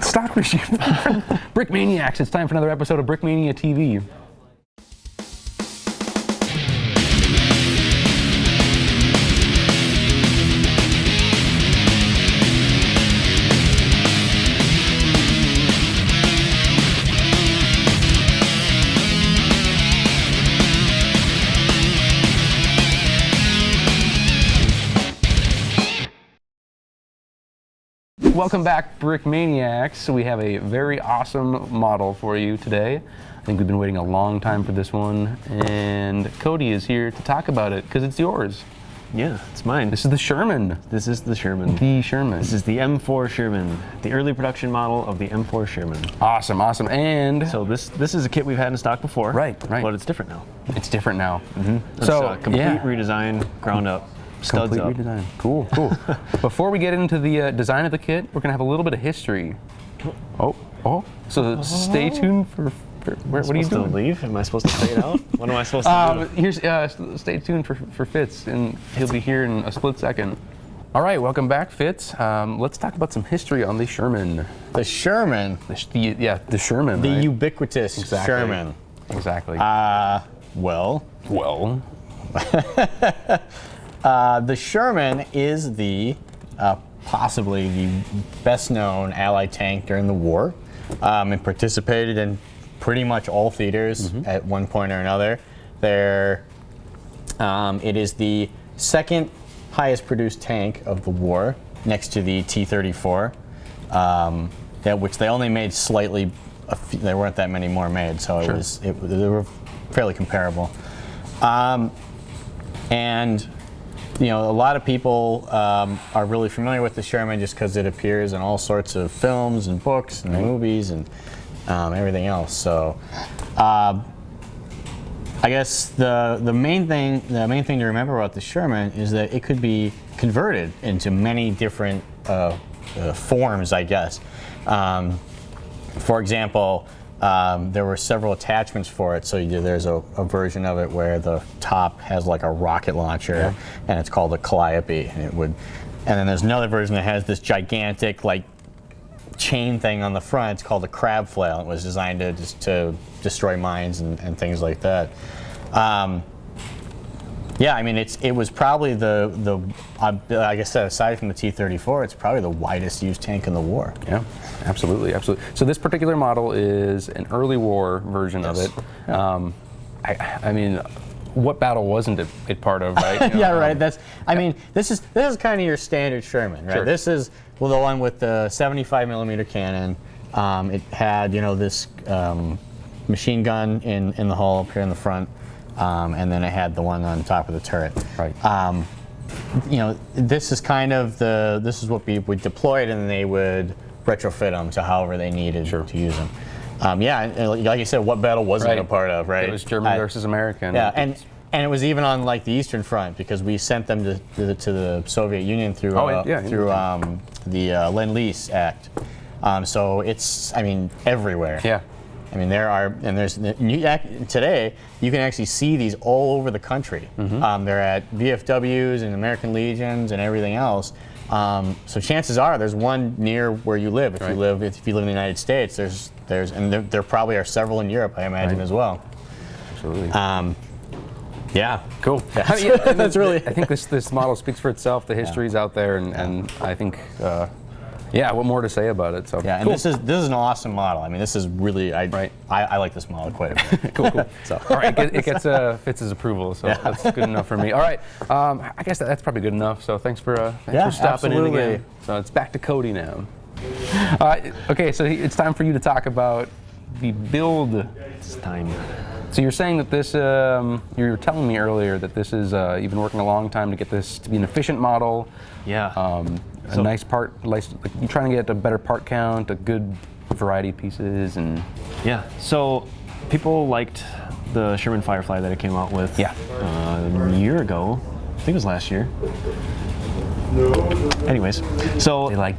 Stock review. Brickmaniacs, it's time for another episode of Brickmania TV. Welcome back, Brickmaniacs. We have a very awesome model for you today. I think we've been waiting a long time for this one, and Cody is here to talk about it because it's yours. Yeah, it's mine. This is the Sherman. This is the Sherman. The Sherman. This is the M4 Sherman, the early production model of the M4 Sherman. Awesome, awesome. And so this is a kit we've had in stock before. Right. But it's different now. It's different now. Mm-hmm. So complete redesign, ground up. Studs Complete up. redesign. Cool. Before we get into the design of the kit, we're gonna have a little bit of history. So stay tuned for what are you doing? To leave? Am I supposed to say it out? What am I supposed to do? Here's stay tuned for Fitz, and he'll be here in a split second. All right, welcome back, Fitz. Let's talk about some history on the Sherman. The Sherman. The Sherman. The right? ubiquitous Sherman. Exactly. Well. The Sherman is the possibly the best-known Allied tank during the war. It participated in pretty much all theaters at one point or another. It is the second highest produced tank of the war, next to the T-34, which they only made slightly. There weren't that many more made, so they were fairly comparable. And you know, a lot of people are really familiar with the Sherman just because it appears in all sorts of films and books and movies and everything else. So, I guess the main thing to remember about the Sherman is that it could be converted into many different forms, I guess. For example, there were several attachments for it. So there's a version of it where the top has like a rocket launcher, and it's called a calliope, and then there's another version that has this gigantic like chain thing on the front. It's called a crab flail. It was designed to destroy mines and things like that. Yeah, I mean it was probably like I said, aside from the T-34, it's probably the widest used tank in the war. Yeah, absolutely. So this particular model is an early war version of it. Yeah. I mean, what battle wasn't it part of, right? Yeah, right. This is kind of your standard Sherman, right? Sure. This is the one with the 75mm cannon. It had this machine gun in the hull up here in the front. And then it had the one on top of the turret. Right. This is kind of this is what we would deploy it, and they would retrofit them to however they needed to use them. Like you said, what battle wasn't it a part of, right? It was German versus American. Yeah, and it was even on like the Eastern Front because we sent them to the Soviet Union through the Lend-Lease Act. So it's everywhere. Yeah. I mean, today you can actually see these all over the country. They're at VFWs and American Legions and everything else. So chances are there's one near where you live. If you live in the United States, there probably are several in Europe, I imagine, as well. Absolutely. Yeah. Cool. That's really. I think this model speaks for itself. The history's out there, and I think. What more to say about it? So yeah, and this is an awesome model. I mean, this is really I like this model quite a bit. Cool. So all right, it gets Fitz's approval, so that's good enough for me. All right, I guess that's probably good enough. So thanks for stopping in again. So it's back to Cody now. Okay, so it's time for you to talk about the build. It's time. So you're saying that this, you were telling me earlier that this is, you've been working a long time to get this to be an efficient model. Yeah. A nice part, like you're trying to get a better part count, a good variety of pieces, and. Yeah, so people liked the Sherman Firefly that it came out with a year ago. I think it was last year. Anyways, so I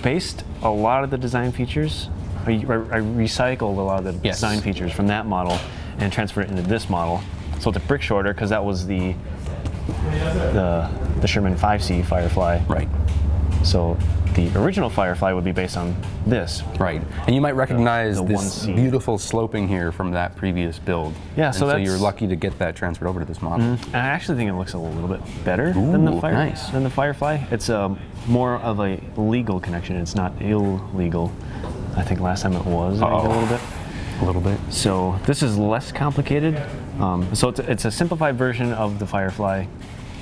based a lot of the design features. I recycled a lot of the design features from that model and transferred it into this model. So it's a brick shorter because that was the Sherman 5C Firefly. Right. So the original Firefly would be based on this. Right, and you might recognize the this 1C. beautiful sloping here from that previous build. Yeah, so you're lucky to get that transferred over to this model. And I actually think it looks a little bit better than the Firefly. It's more of a legal connection. It's not illegal. I think last time it was maybe a little bit. A little bit. So this is less complicated. So it's a simplified version of the Firefly. I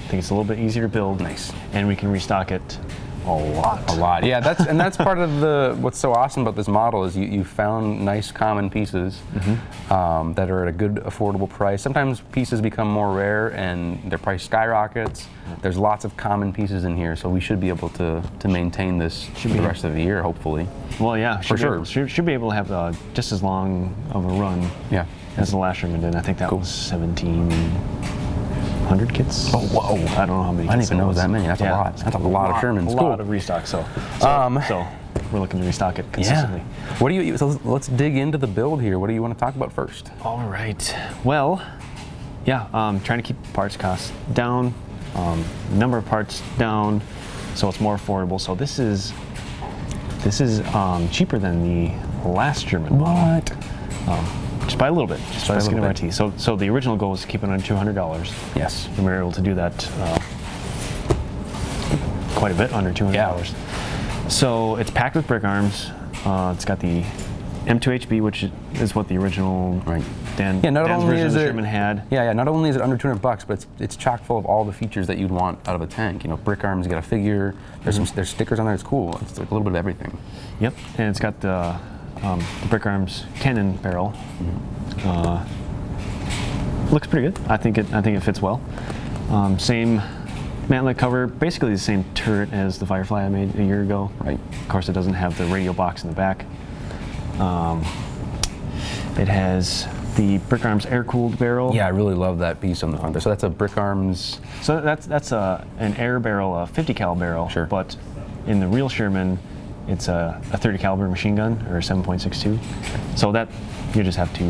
think it's a little bit easier to build. Nice. And we can restock it a lot. Yeah, that's part of what's so awesome about this model is you found nice common pieces that are at a good affordable price. Sometimes pieces become more rare and their price skyrockets. There's lots of common pieces in here, so we should be able to maintain this for the rest of the year, hopefully. Well, yeah, for sure. Should be able to have just as long of a run as the last Sherman did. I think that was 1,700 kits. Oh, whoa. I don't know how many. I didn't even know it was that many. That's a lot. That's a lot of Shermans. A lot of restock. So we're looking to restock it consistently. Yeah. So let's dig into the build here. What do you want to talk about first? All right. Well, trying to keep parts costs down, number of parts down, so it's more affordable. So this is cheaper than the last Sherman model. Just by a little bit, just by the skin of our teeth. So the original goal was to keep it under $200. Yes. And we were able to do that quite a bit under $200. Yeah. So it's packed with brick arms. It's got the M2HB, which is what the original Dan's version of the Sherman had. Yeah. Not only is it under $200, but it's chock full of all the features that you'd want out of a tank. You know, brick arms. You got a figure. There's stickers on there. It's cool. It's like a little bit of everything. Yep. And it's got the brick arms cannon barrel. Looks pretty good. I think it fits well. Same mantlet cover, basically the same turret as the Firefly I made a year ago. Right. Of course, it doesn't have the radio box in the back. It has the brick arms air-cooled barrel. Yeah, I really love that piece on the front there. So that's a brick arms. So that's an air barrel, a 50 cal barrel. Sure. But in the real Sherman, it's a 30 caliber machine gun or 7.62. So that you just have to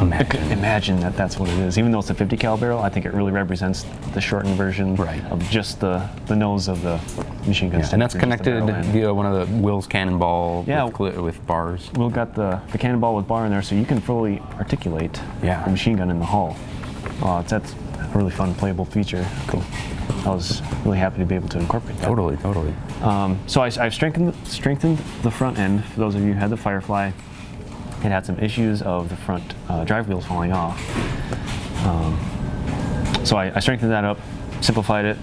imagine that that's what it is. Even though it's a 50 cal barrel, I think it really represents the shortened version of just the nose of the machine gun. Yeah, and that's connected via one of the Will's cannonball with bars. Will got the cannonball with bar in there, so you can fully articulate the machine gun in the hull. That's a really fun, playable feature. Cool. I was really happy to be able to incorporate that. Totally. So I've strengthened the front end. For those of you who had the Firefly, it had some issues of the front drive wheels falling off. So I strengthened that up, simplified it.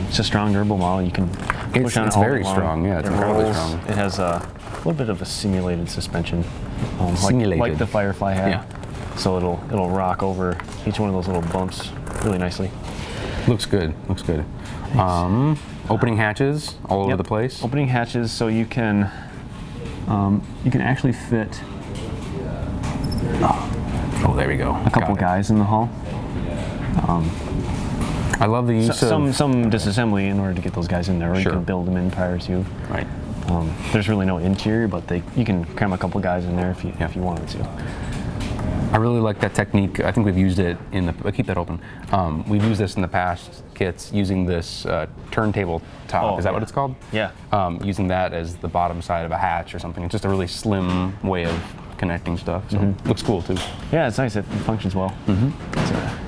It's a strong, durable model. You can push on it all very strong. Yeah, it's incredibly strong. It has a little bit of a simulated suspension, like the Firefly had. Yeah. So it'll rock over each one of those little bumps really nicely. Looks good. Opening hatches all over the place. Opening hatches, so you can actually fit. Oh, there we go. A couple guys in the hull. I love the use of some disassembly in order to get those guys in there, or you can build them in prior to. Right. There's really no interior, but you can cram a couple guys in there if you wanted to. I really like that technique. I think we've used it keep that open. We've used this in the past kits using this turntable top. Is that what it's called? Yeah. Using that as the bottom side of a hatch or something. It's just a really slim way of connecting stuff. So looks cool too. Yeah, it's nice. It functions well.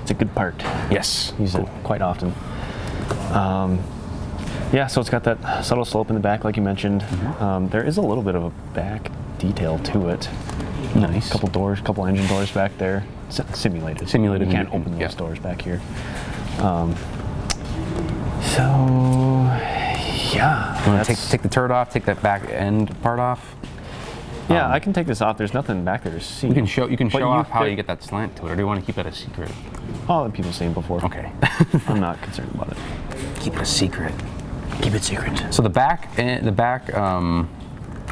It's a good part. Yes. Use it quite often. So it's got that subtle slope in the back, like you mentioned. There is a little bit of a back detail to it. Nice. Couple engine doors back there. Simulated. You can't open those doors back here. You want to take the turret off, take that back end part off? Yeah, I can take this off. There's nothing back there to see. You can show off how you get that slant to it, or do you want to keep that a secret? I'll let people see it before. Okay. I'm not concerned about it. Keep it a secret. Keep it secret. So the back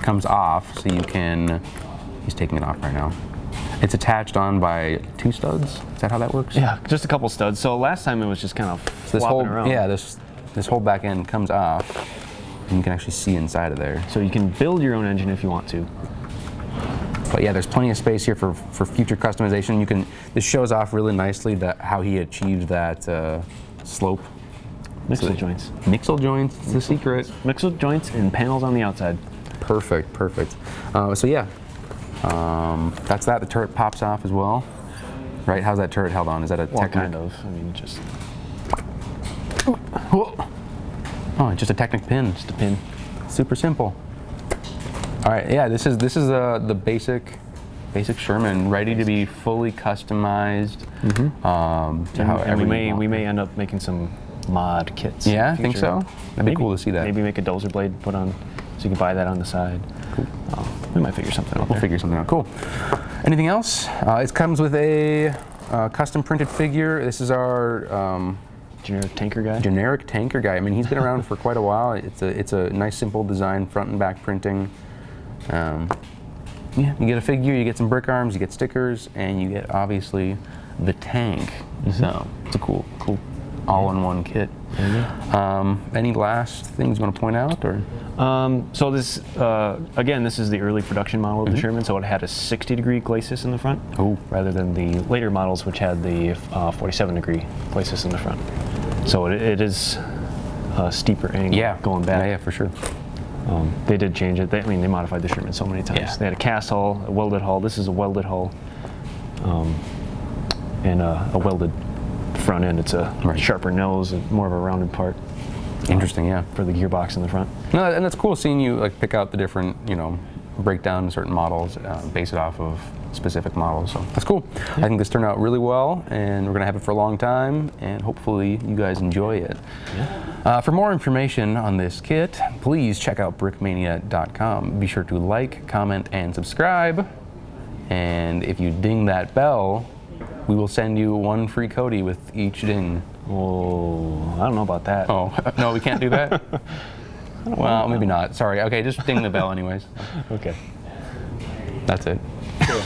comes off, so you can. He's taking it off right now. It's attached on by 2 studs. Is that how that works? Yeah, just a couple studs. So last time it was just kind of flopping around. Yeah, this whole back end comes off, and you can actually see inside of there. So you can build your own engine if you want to. But yeah, there's plenty of space here for future customization. This shows off really nicely how he achieved that slope Mixel joints. Mixel joints, it's the secret. Mixel joints and panels on the outside. Perfect, perfect. So yeah, that's that. The turret pops off as well. Right, how's that turret held on? Is that a Technic? Kind of, I mean, just... Oh, just a Technic pin. Just a pin. Super simple. All right, yeah, this is the basic Sherman, ready to be fully customized. And we may end up making some mod kits. Yeah, I think so. That'd be cool to see that. Maybe make a dozer blade put on, so you can buy that on the side. Cool. We might figure something out. We'll figure something out. Cool. Anything else? It comes with a custom printed figure. This is our generic tanker guy. Generic tanker guy. I mean, he's been around for quite a while. It's a nice, simple design, front and back printing. Yeah, you get a figure, you get some brick arms, you get stickers, and you get obviously the tank. So it's a cool all-in-one kit. Any last things you want to point out, or? So this, again, this is the early production model of the Sherman, so it had a 60-degree glacis in the front, rather than the later models, which had the 47-degree glacis in the front. So it is a steeper angle going back. Yeah, for sure. They did change it. They modified the Sherman so many times. Yeah. They had a cast hull, a welded hull. This is a welded hull, and a welded front end. It's a sharper nose and more of a rounded part. Interesting, yeah. For the gearbox in the front. No, and it's cool seeing you like pick out the different, break down certain models, base it off of specific models. So that's cool. Yeah. I think this turned out really well, and we're gonna have it for a long time, and hopefully you guys enjoy it. Yeah. For more information on this kit, please check out brickmania.com. Be sure to like, comment, and subscribe. And if you ding that bell, we will send you one free Cody with each ding. Oh, I don't know about that. Oh, no, we can't do that? Well, maybe not. Sorry. Okay, just ding the bell anyways. Okay. That's it. Cool.